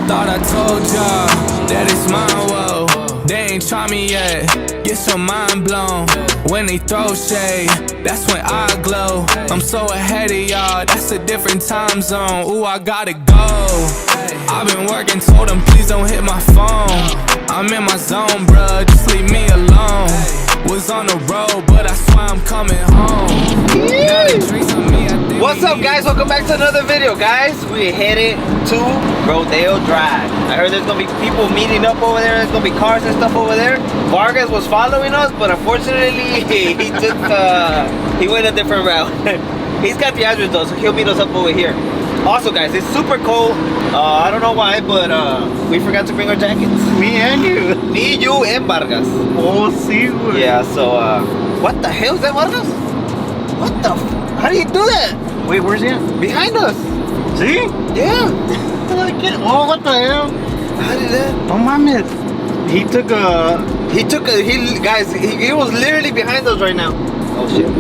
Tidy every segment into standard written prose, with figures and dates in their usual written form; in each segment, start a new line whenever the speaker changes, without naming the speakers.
thought I told y'all that it's mine, whoa. They ain't try me yet, get your mind blown. When they throw shade, that's when I glow. I'm so ahead of y'all, that's a different time zone. Ooh, I gotta go. I've been working, told them please don't hit my phone. I'm in my zone, bruh, just leave me alone. Was on the road, but I swear I'm coming home. Now they drinks on me, I think.
What's up, guys? Welcome back to another video, guys. We headed to Rodeo Drive. I heard there's gonna be people meeting up over there. There's gonna be cars and stuff over there. Vargas was following us, but unfortunately, he went a different route. He's got the address though, so he'll meet us up over here. Also, guys, it's super cold. I don't know why, but we forgot to bring our jackets.
Me and you.
Me, you, and Vargas.
Oh, see.
Yeah. So, what the hell is that, Vargas? What the? How do you do that?
Wait, where's he at?
Behind us.
See?
Yeah.
Oh, what the hell?
How did that?
Oh, my man. He was literally behind us right now.
Oh shit.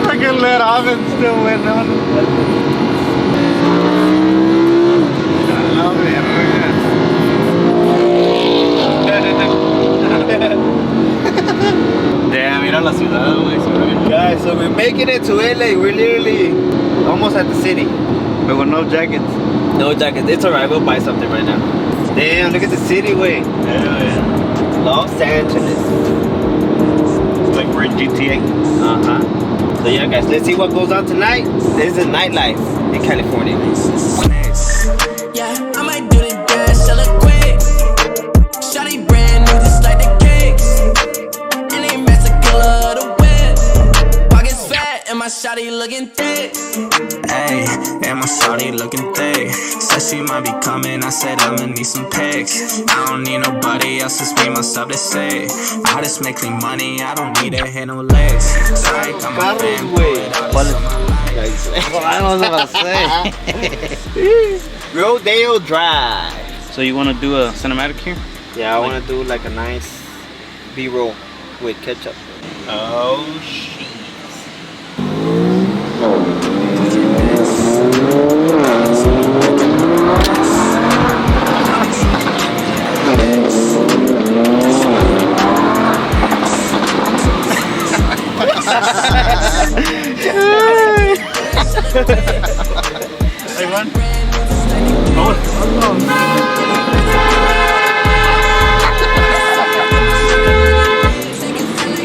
Fucking let off and still went on. Damn, mira la ciudad, güey.
Guys, so we're making it to LA. We're literally almost at the city.
But with no jackets.
No jackets. It's alright. We'll buy something right now. Damn, look at the city, way.
Yeah.
Los Angeles.
It's like we're in GTA.
So yeah, guys, let's see what goes on tonight. This is nightlife in California.
Yeah, I might do the dance, sell it quick. Shawty brand new, just like the kicks. And they mess a killer of the whip. Pockets fat and my shawty looking thick. Ayy, and my shawty looking thick. Said she might be coming, I said I'ma need some pics. I don't need nobody else, just me, myself to say. I just make clean money, I don't need to hit no legs. Sorry, I'm a fan,
I don't know what to say.
Rodeo Drive.
So you want to do a cinematic here?
Yeah, I want to do like a nice B-roll with ketchup.
Oh, shit. Hey, man.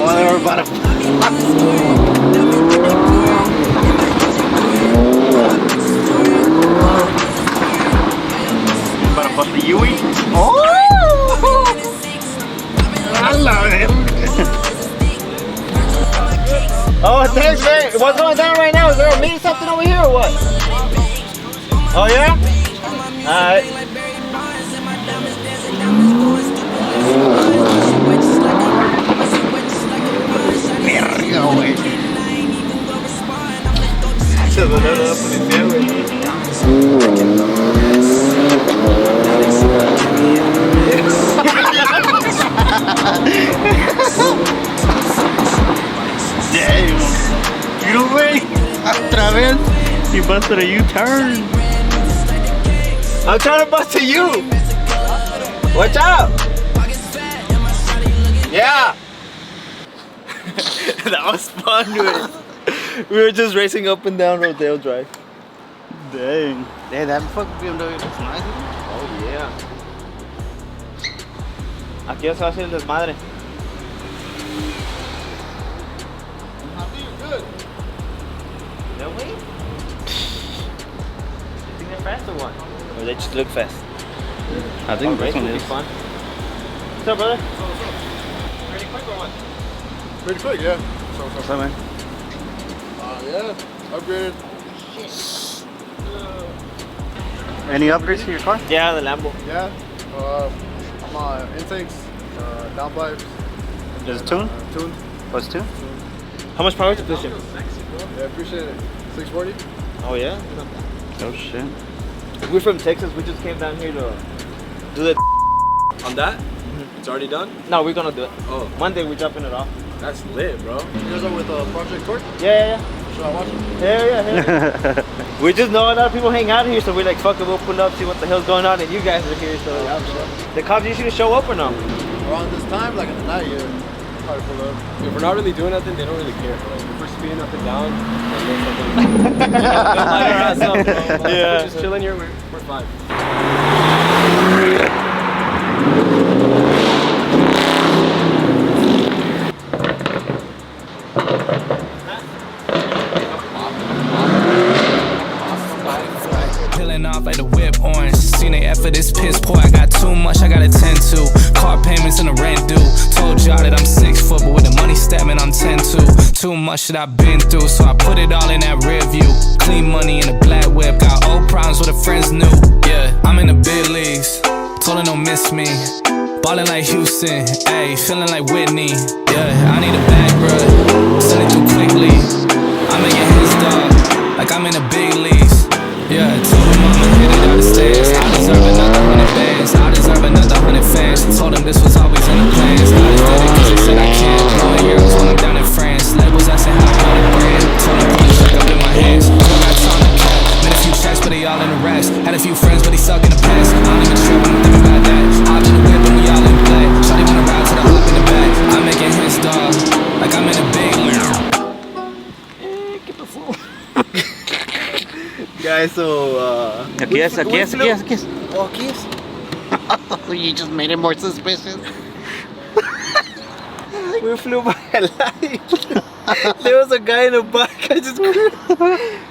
Oh, they were about to. About to bust the Yui. Oh! I love it.
Oh, thanks, man. What's going down right now? Is there a meeting something over here or what? Oh, yeah? Alright.
Verga, güey. Damn. You güey. Otra vez. He busted a U-turn.
I'm trying to bust to you. Watch out. Yeah. That was fun, dude. We were just racing up and down Rodeo Drive.
Dang. Hey, that fucking BMW looks nice.
Oh, yeah. Aquí ya se va a hacer el desmadre. Really? You think they're fast or what? Or they just look fast?
I think this one
will be
is
fun. What's up, brother? Pretty quick or what?
Pretty quick, yeah.
What's up, man?
Yeah, upgraded.
Any upgrades to your car?
Yeah, the Lambo.
Yeah, I'm on intakes, downpipes.
Is it tuned?
Tuned.
What's tuned?
How much power is the piston?
Yeah, appreciate it. 640.
Oh yeah?
Oh shit.
We're from Texas. We just came down here to do the
On that?
It's already done?
No, we're gonna do it.
Oh,
Monday we're dropping it off.
that's lit, bro.
You guys are with Project Torque?
Yeah.
Should I watch it?
Yeah. We just know a lot of people hang out here, so we're like, fuck it, we'll pull up, see what the hell's going on, and you guys are here, so
Yeah, I'm sure.
the cops usually show up or no?
Around this time, like in the night, yeah. Probably pull up.
If we're not really doing nothing, they don't really care. Like, if we're speeding up and down, and then something. They'll light our ass up, bro.
Yeah.
We're just chilling here, we're fine.
Peeling off like the whip orange. Seen they effort, this piss poor. I got too much I gotta tend to. Car payments and the rent due. Told y'all that I'm 6 foot, but with the money stabbing, I'm 10-2. Too much that I've been through, so I put it all in that rear view. Clean money in a black whip. Got old problems with the friends new. Yeah, I'm in the big leagues. Told her don't miss me. Ballin' like Houston, ayy, feeling like Whitney. Yeah, I need a bag, bruh. Send it through quickly. I'm making his dog, like I'm in the big leagues. Yeah, told him I'ma hit it out the stairs. I deserve another 100 bands. I deserve another 100 fans. Told him this was always in the plans. I just did it cause he said I can. Blowing heroes when I'm down in France. Labels asking how I got a brand. Told him put a check up in my hands. Don't got time to cap. Made a few checks, but they all in the racks. Had a few friends, but he suck in the past. I don't even trip when I'm thinking about that. Hop in the whip and we all in black. Shawty wanna ride to the hop in the back. I'm making his dog, like I'm in a big league.
Guys, so
Aquí es.
Oh, aquí es.
You just made it more suspicious.
We flew by a light. There was a guy in the back. I just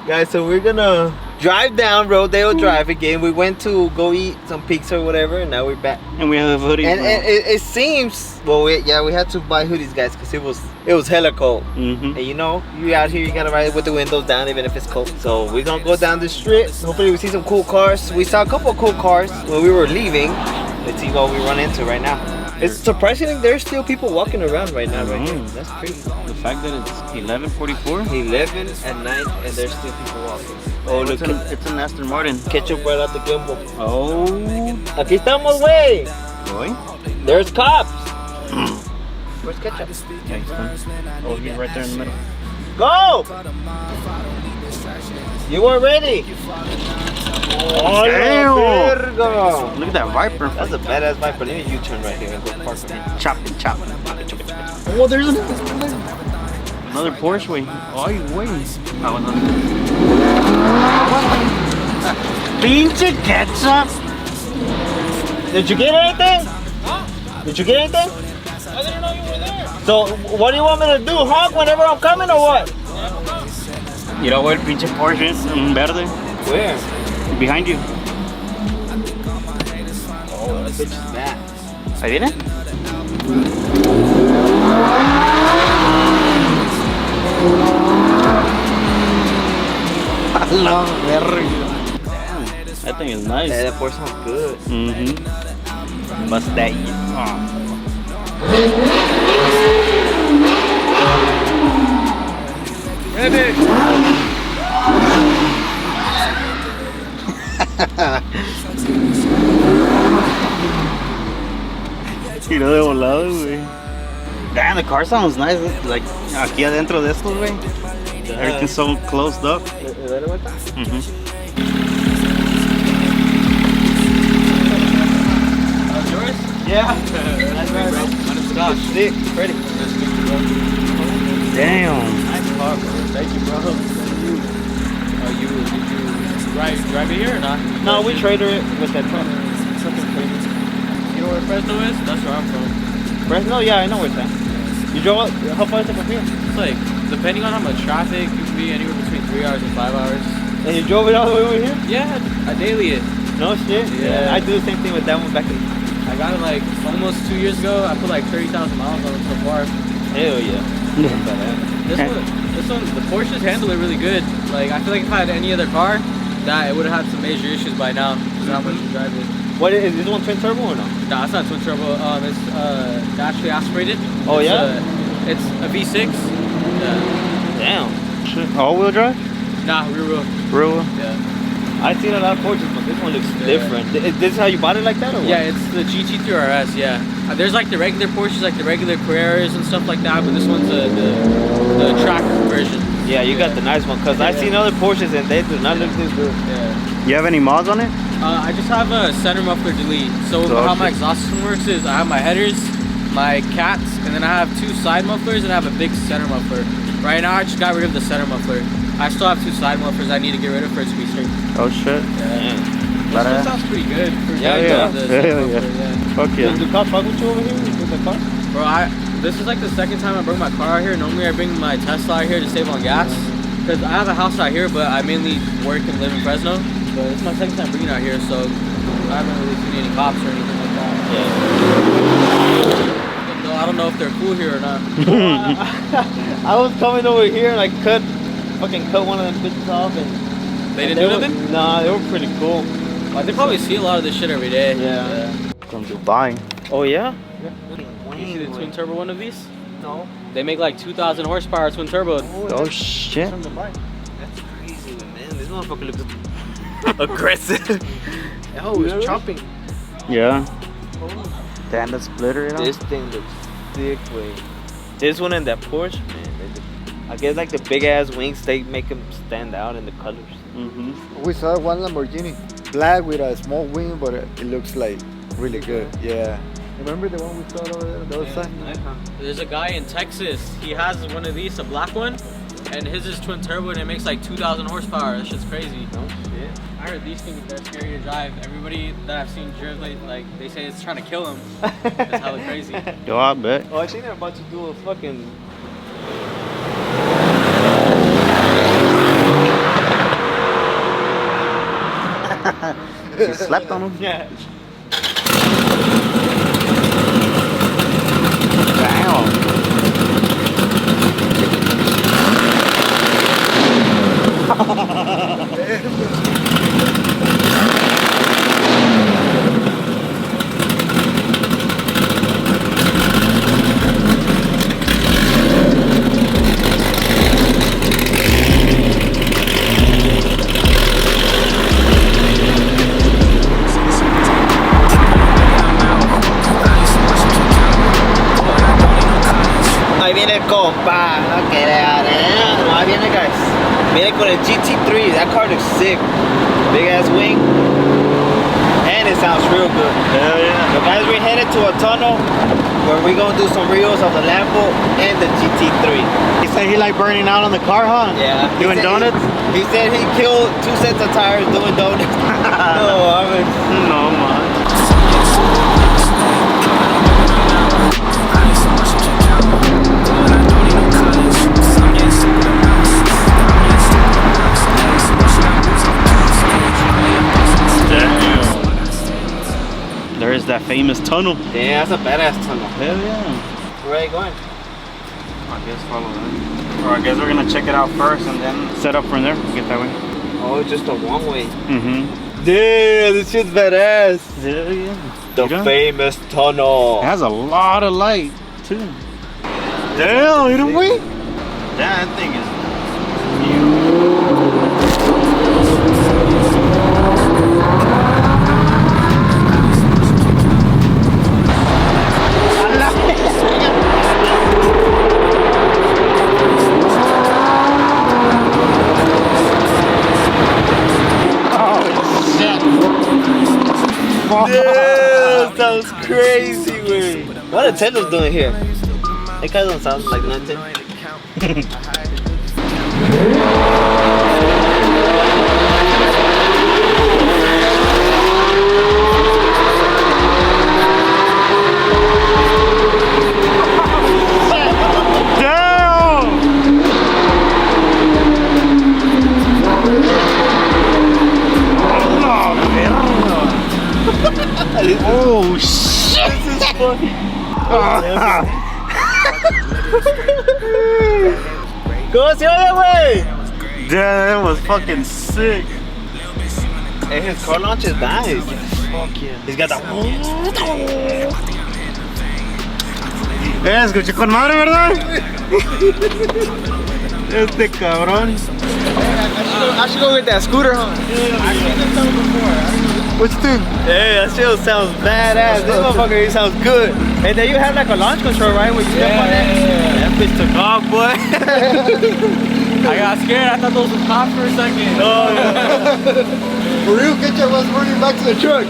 guys, so we're gonna drive down Rodeo Drive again. We went to go eat some pizza or whatever, and now we're back.
And we have hoodies.
And it seems, well, we had to buy hoodies, guys, because it was hella cold.
Mm-hmm.
And you know, you out here, you gotta ride with the windows down, even if it's cold. So we're gonna go down the street. Hopefully, we see some cool cars. We saw a couple of cool cars when we were leaving. Let's see what we run into right now. It's surprising there's still people walking around right now, right here. That's crazy.
The fact that it's 11:44.
11 at night, and there's still people walking. Oh, look,
It's an Aston Martin.
ketchup right out the gimbal.
Oh.
Aquí estamos, güey.
Boy.
There's cops. Where's ketchup?
Oh, he's right there in the middle.
Go! You were ready. Oh,
damn.
verga.
Look at that Viper.
That's a badass Viper. Let me U-turn right here and go park for him.
Chop it. Oh, there's another Porsche way. Oh, you wait. Pinche ketchup.
Did you get anything? Did you get anything?
I didn't know you were there.
So, what do you want me to do? Honk whenever I'm coming or what?
You know where pinche Porsche is in verde?
Where?
Behind you.
Oh, that bitch is bad.
Ahí viene. A la verga. Damn, that thing is nice.
Yeah, that Porsche sounds good.
Mm-hmm. Bust that. Tiro de volado, güey. Damn, the car sounds nice. Like, aquí adentro de estos, güey. Everything's so closed up. Mm-hmm.
Yours? Yeah. That's right, bro. Scotch. Sick. Pretty.
Damn.
Nice car, bro. Thank you, bro.
Did you drive it here or not?
No, we traded it with that truck. Something crazy.
You know where Fresno is? That's where I'm from.
Fresno? Yeah, I know where it's at. You drove up? How far is it from here?
It's like, depending on how much traffic, it could be anywhere between 3 hours and 5 hours.
And you drove it all the way over here?
Yeah, I daily it.
No shit?
Yeah.
I do the same thing with that one back in.
I got it like almost 2 years ago. I put like 30,000 miles on it so far.
Hell yeah.
This one, the Porsches handle it really good. Like, I feel like if I had any other car, that it would have had some major issues by now. Because how much you drive it.
What is this one twin turbo or no?
Nah, it's not twin turbo. It's naturally aspirated.
Oh,
It's,
yeah?
It's a V6. Yeah.
Damn.
All-wheel drive?
Nah, rear wheel.
Rear wheel?
Yeah.
I've seen a lot of Porsches, but this one looks different. Is this how you bought it like that or what?
Yeah, it's the GT3 RS. Yeah. There's like the regular Porsches, like the regular Carreras and stuff like that, but this one's the track version.
Yeah, you got the nice one, because I've seen other Porsches and they do not look this good.
Yeah.
You have any mods on it?
I just have a center muffler delete. So how my exhaust system works is I have my headers, my cats, and then I have 2 side mufflers and I have a big center muffler. Right now I just got rid of the center muffler. I still have 2 side mufflers I need to get rid of for it to be straight.
Oh shit.
Yeah. This one sounds pretty good. For
Yeah. Fuck yeah.
Does the car fuck with you over here with the car?
Bro, this is like the second time I bring my car out here. Normally I bring my Tesla out here to save on gas. Because I have a house out here, but I mainly work and live in Fresno. But it's my second time bringing it out here, so I haven't really seen any cops or anything like that.
Yeah.
No, I don't know if they're cool here or not.
I was coming over here and I fucking cut one of them bitches off and...
They didn't do nothing?
Nah, they were pretty cool.
They probably see a lot of this shit every day.
Yeah.
From Dubai.
Oh yeah?
You see the twin turbo one of these?
No.
They make like 2,000 horsepower twin turbo.
Oh shit.
That's crazy, man. This motherfucker looks aggressive.
Oh, it's chopping.
Yeah. Damn, that splitter, you know?
This thing looks sick, way. This one and that Porsche, man. I guess like the big ass wings, they make them stand out in the colors.
We saw one Lamborghini, black with a small wing, but it looks like really good. Yeah. Remember the one we saw over there on the other side?
There's a guy in Texas. He has one of these, a black one, and his is twin turbo, and it makes like 2,000 horsepower. That shit's crazy.
Oh shit.
I heard these things are scary to drive. Everybody that I've seen drive, like they say it's trying to kill them. It's hella crazy.
Yo, I bet.
Oh, I think they're about to do a fucking...
You slept on him?
Yeah.
Damn.
Ahí viene el compa, no quería, no, ahí viene guys. Viene con el GT3, that car looks sick. Big ass wing. And it sounds real good.
Hell yeah.
So guys, we're headed to a tunnel where we're gonna do some reels of the Lambo and the GT3.
He said he like burning out on the car, huh?
Yeah.
Doing donuts?
He said he killed 2 sets of tires doing donuts. No, I mean,
No, man. There is that famous tunnel.
yeah, that's a badass tunnel.
Hell yeah.
Where are you going?
I guess follow that. Or I guess we're gonna check it out first and then set up from there. Get that way.
Oh, it's just a one way.
Mm-hmm.
Damn, this shit's badass.
Hell yeah.
The
You know?
famous tunnel.
It has a lot of light too. Damn, you know what? That thing is
Yeah, sounds crazy, man. What are Tendo's doing here? That guy don't sound like nothing.
oh shit!
This is funny. Go the other way!
Damn, that was fucking sick.
Hey, his car launch is nice. Fuck yeah. He's got that.
Escuché con madre, ¿verdad? Este cabrón.
I should go get that scooter, huh?
What you think?
Hey, that shit sounds badass. This motherfucker, he sounds good. Hey, there you have like a launch control, right? Where you step on it? That bitch took off, boy.
I got scared. I thought those were cops for a second.
Oh,
For real, Ketchup was running back to the truck.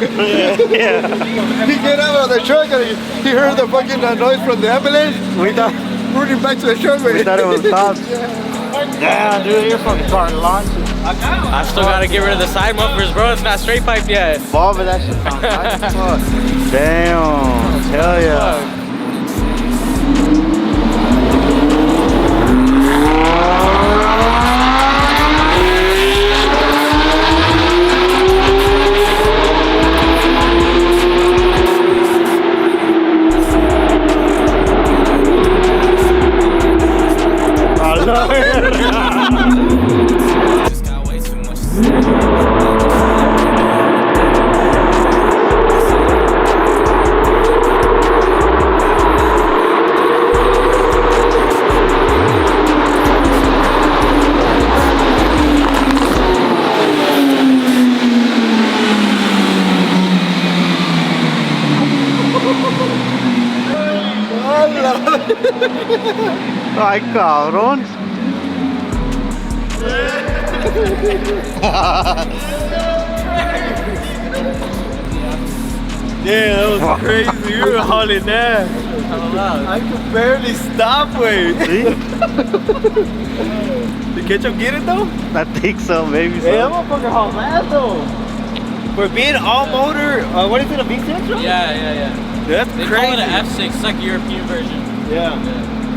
He get out of the truck and he heard the fucking noise from the ambulance.
We thought
Running back to the truck.
it was cops. Damn, dude, your fucking car launched.
I still gotta get rid of the side mufflers, bro. It's not straight pipe yet.
Ball, but that shit sounds nice as fuck. Damn, hell yeah. Ay, cabrón.
yeah, that was crazy. You were hauling that. I could barely stop, wait. Did Ketchup get it though?
I think so, maybe
Hey, that
so.
motherfucker hauled ass though. For being all motor, what is it, a V6, right?
Yeah.
That's
They
crazy.
call it an F6. It's like a European version.
Yeah.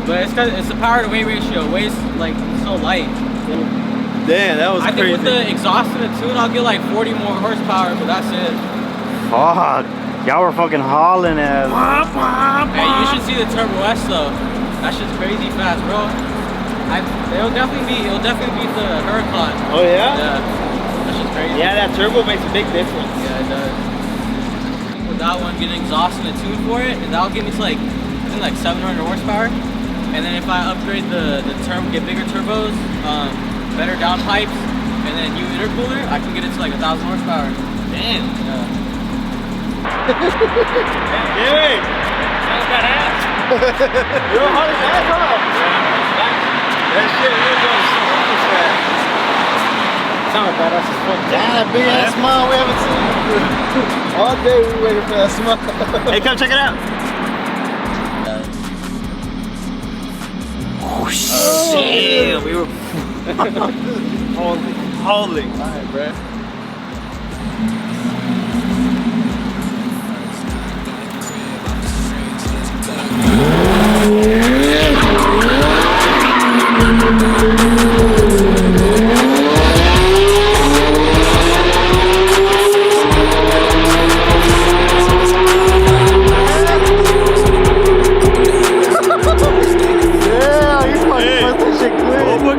But it's cause it's the power to weight ratio. It weighs like so light.
Damn, that was
I
crazy.
think with the exhaust and the tune, I'll get like 40 more horsepower, but that's it.
Fuck. Y'all were fucking hauling ass.
Hey, you should see the Turbo S though. That shit's crazy fast, bro. It'll definitely beat the Huracan.
Oh yeah?
Yeah. That shit's crazy.
Yeah, that turbo makes a big difference.
Yeah, it does. With that one, get an exhaust and a tune for it, and that'll get me to like, I think like 700 horsepower. And then if I upgrade the turbo, get bigger turbos, better downpipes, and then new intercooler, I can get it to like 1,000 horsepower.
Damn.
Yeah.
Hey! Sounds badass. You're hauling ass, huh? That shit really goes super fast. Sounds badass as fuck.
Damn, that big ass smile we haven't seen. All day we waited for that smile.
Hey, come check it out. Oh shit! We were hauling.
Alright, bro.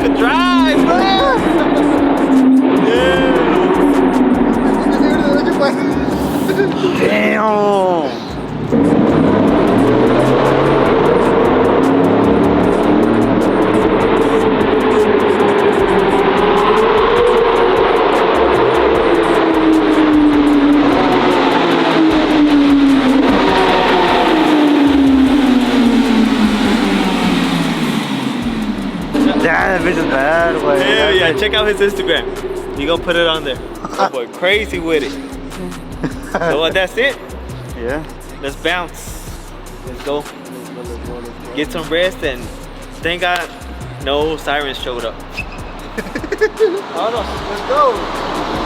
Can drive, bro.
That bitch is bad. Wait,
Hell yeah, check out his Instagram. He gonna put it on there. Oh boy, crazy with it. So that's it.
Yeah.
Let's bounce. Let's go. Get some rest, and thank God no sirens showed up.
Let's go.